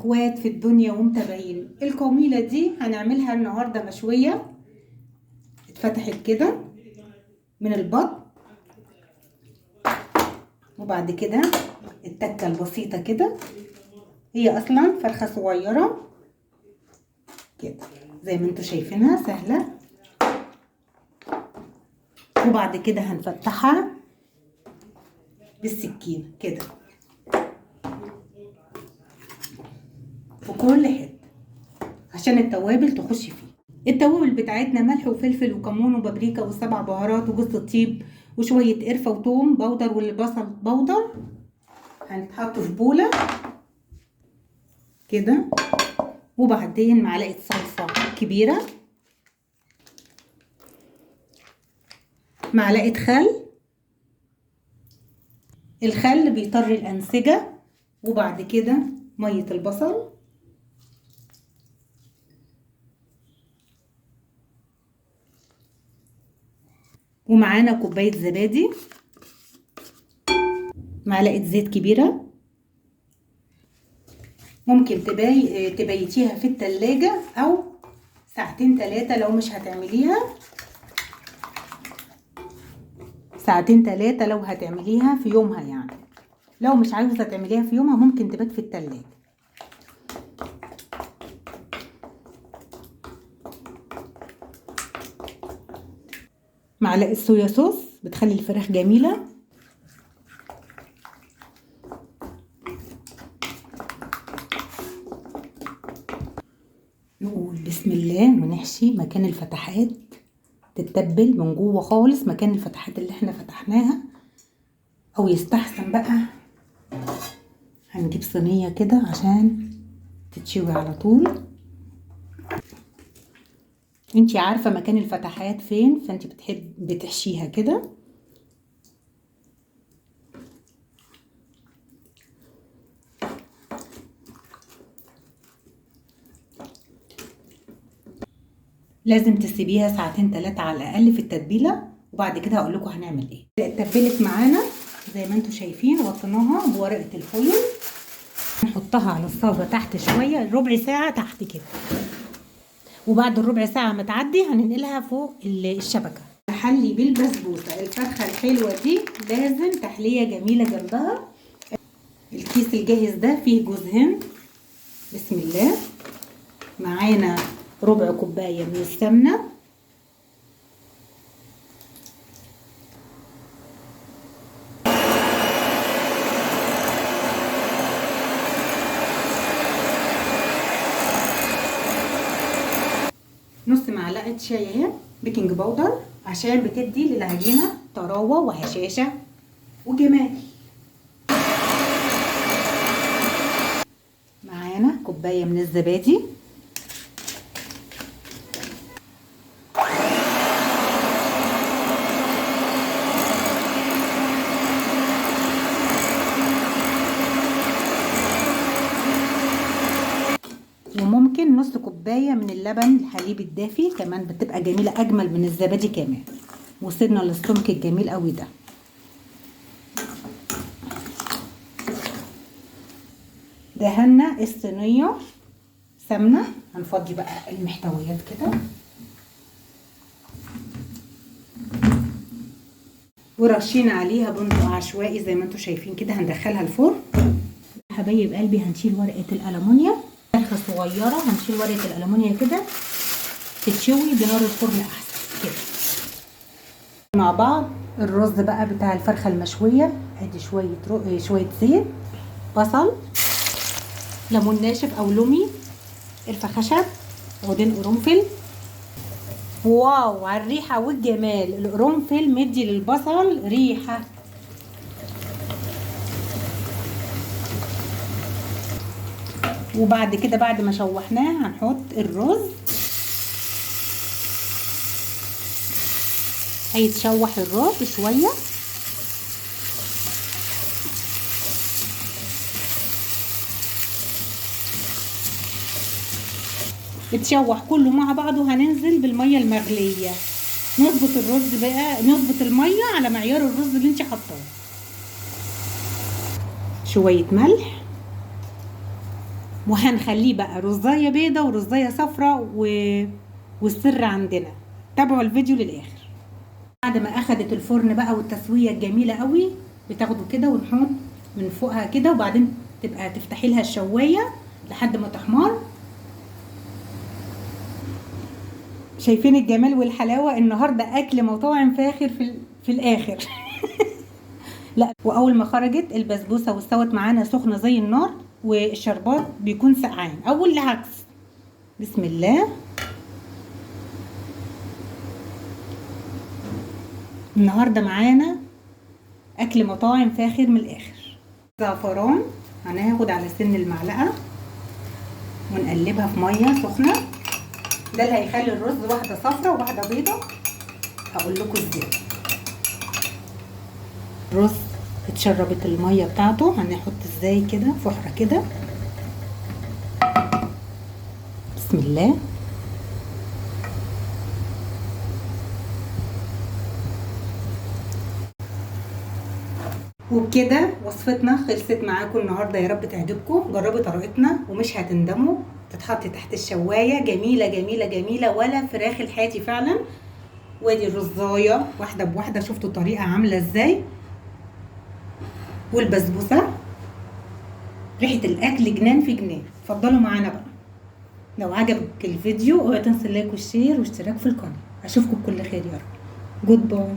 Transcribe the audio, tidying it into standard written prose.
اخوات في الدنيا ومتابعين. الكوميلة دي هنعملها النهاردة مشوية، اتفتحت كده من البطن، وبعد كده التكة البسيطة كده، هي اصلا فرخة صغيرة كده زي ما انتوا شايفينها سهلة. وبعد كده هنفتحها بالسكين كده في كل حته عشان التوابل تخش فيه. التوابل بتاعتنا ملح وفلفل وكمون وبابريكا وسبع بهارات وجوز الطيب وشويه قرفه وتوم بودر والبصل بودر، هنتحطوا في بوله كده. وبعدين معلقه صلصه كبيره، معلقه خل، الخل بيطر الانسجه. وبعد كده ميه البصل، ومعانا كوبايه زبادي، معلقه زيت كبيره. ممكن تبيتيها في التلاجة او ساعتين 3 لو مش هتعمليها، ساعتين 3 لو هتعمليها في يومها. يعني لو مش عاوزة تعمليها في يومها ممكن تبات في التلاجة. معلقة صويا صوص بتخلي الفراخ جميلة. نقول بسم الله ونحشي مكان الفتحات، تتبل من جوه خالص مكان الفتحات اللي احنا فتحناها. او يستحسن بقى هنجيب صينية كده عشان تتشوي على طول. انتي عارفة مكان الفتحات فين، فانتي بتحشيها كده. لازم تسيبيها ساعتين 3 على الاقل في التتبيله، وبعد كده هقول لكم هنعمل ايه. اتبلت معانا زي ما انتم شايفين، غطيناها بورقه الفويل. نحطها على الصاجه تحت شويه ربع ساعه تحت كده، وبعد الربع ساعه ما تعدي هننقلها فوق الشبكه. نحلي بالبسبوسه الفرخه الحلوه دي، لازم تحليه جميله جنبها. الكيس الجاهز ده فيه جوز هند، بسم الله. معانا ربع كوبايه من السمنه، نص معلقه شاي بيكنج باودر عشان بتدي للعجينه طراوه وهشاشه وجمال. معانا كوبايه من الزبادي، وممكن نص كوبايه من اللبن الحليب الدافي كمان، بتبقى جميله اجمل من الزبادي كمان. وصلنا للسمك الجميل قوي ده. دهنا الصينيه سمنه، هنفضي بقى المحتويات كده ورشينا عليها بندق عشوائي زي ما انتم شايفين كده. هندخلها الفرن. حبايب قلبي هنشيل ورقه الالومنيوم، فرخه صغيره هنشيل ورقه الالومنيوم كده تتشوي بنار الفرن احسن كده. مع بعض الرز بقى بتاع الفرخه المشويه. ادي شويه زيت، بصل، ليمون ناشف او لومي، قرفه خشب، عودين قرنفل. واو على الريحه والجمال، القرنفل مدي للبصل ريحه. وبعد كده بعد ما شوحناه هنحط الرز، هيتشوح الرز شويه. اتشوح كله مع بعضه. هننزل بالميه المغليه، نظبط الرز بقى، نظبط الميه على معيار الرز اللي انت حطاه. شويه ملح، وهنخليه بقى رزايه بيضه ورزايه صفراء والسر عندنا. تابعوا الفيديو للاخر. بعد ما اخدت الفرن بقى والتسويه الجميله قوي، بتاخده كده ونحط من فوقها كده، وبعدين تبقى تفتحي لها الشوايه لحد ما تحمر. شايفين الجمال والحلاوه؟ النهارده اكل مطاعم فاخر في الاخر. لا، واول ما خرجت البسبوسه واستوت معانا سخنه زي النار، والشربات بيكون سقعان او العكس. بسم الله. النهارده معانا اكل مطاعم فاخر من الاخر. زعفران هناخد على سن المعلقه ونقلبها في ميه سخنه. ده اللي هيخلي الرز واحده صفرا وواحده بيضه. هقول لكم ازاي. الرز اتشربت الميه بتاعته، هنحط ازاي كده فحره كده. بسم الله. وبكده وصفتنا خلصت معاكم النهارده. يا رب تعجبكم. جربوا طريقتنا ومش هتندموا. تتحط تحت الشوايه، جميله جميله جميله، ولا فراخ الحاتي فعلا. وادي الرزايه واحده بواحده، شفتوا الطريقه عامله ازاي. والبسبوسه ريحه الاكل جنان في جنان. اتفضلوا معانا بقى. لو عجبك الفيديو اوعوا تنسوا اللايك والشير واشتراك في القناه. اشوفكم بكل خير يا رب. جود باي.